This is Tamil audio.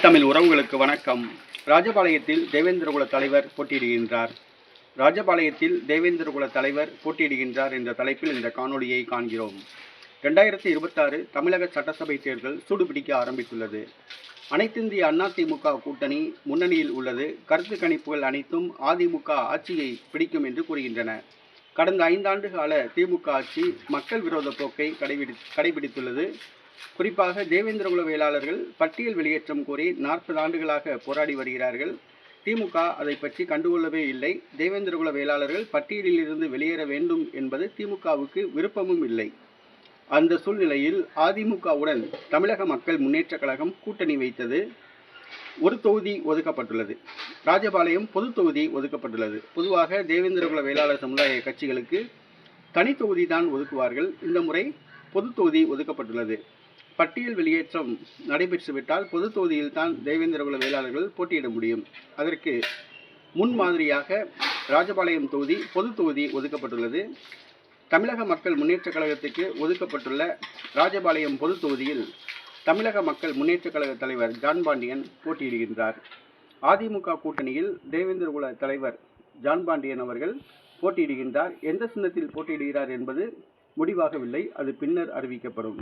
தமிழ் உறவுகளுக்கு வணக்கம். ராஜபாளையத்தில் தேவேந்திரகுல தலைவர் போட்டியிடுகின்றார். ராஜபாளையத்தில் தேவேந்திரகுல தலைவர் போட்டியிடுகின்றார் என்ற தலைப்பில் இந்த காணொளியை காண்கிறோம். 2026 தமிழக சட்டசபை தேர்தல் சூடுபிடிக்க ஆரம்பித்துள்ளது. அனைத்திந்திய அண்ணா திமுக கூட்டணி முன்னணியில் உள்ளது. கருத்து கணிப்புகள் அனைத்தும் அதிமுக ஆட்சியை பிடிக்கும் என்று கூறுகின்றன. கடந்த 5 ஆண்டு கால திமுக ஆட்சி மக்கள் விரோத போக்கை கடைபிடித்துள்ளது. குறிப்பாக தேவேந்திரகுல வேளாளர்கள் பட்டியல் வெளியேற்றம் கோரி 40 ஆண்டுகளாக போராடி வருகிறார்கள். திமுக அதை பற்றி கண்டுகொள்ளவே இல்லை. தேவேந்திரகுல வேளாளர்கள் பட்டியலில் இருந்து வெளியேற வேண்டும் என்பது திமுகவுக்கு விருப்பமும் இல்லை. அந்த சூழ்நிலையில் அதிமுகவுடன் தமிழக மக்கள் முன்னேற்ற கழகம் கூட்டணி வைத்தது. ஒரு தொகுதி ஒதுக்கப்பட்டுள்ளது. ராஜபாளையம் பொது தொகுதி ஒதுக்கப்பட்டுள்ளது. பொதுவாக தேவேந்திரகுல வேளாளர் சமுதாய கட்சிகளுக்கு தனி தொகுதி தான் ஒதுக்குவார்கள். இந்த முறை பொது தொகுதி ஒதுக்கப்பட்டுள்ளது. பட்டியல் வெளியேற்றம் நடைபெற்றுவிட்டால் பொது தொகுதியில் தான் தேவேந்திரகுல வேளாளர்கள் போட்டியிட முடியும். அதற்கு முன்மாதிரியாக ராஜபாளையம் தொகுதி பொது தொகுதி ஒதுக்கப்பட்டுள்ளது. தமிழக மக்கள் முன்னேற்ற கழகத்துக்கு ஒதுக்கப்பட்டுள்ள ராஜபாளையம் பொது தொகுதியில் தமிழக மக்கள் முன்னேற்ற கழக தலைவர் ஜான் பாண்டியன் போட்டியிடுகின்றார். அதிமுக கூட்டணியில் தேவேந்திரகுல தலைவர் ஜான் பாண்டியன் அவர்கள் போட்டியிடுகின்றார். எந்த சின்னத்தில் போட்டியிடுகிறார் என்பது முடிவாகவில்லை. அது பின்னர் அறிவிக்கப்படும்.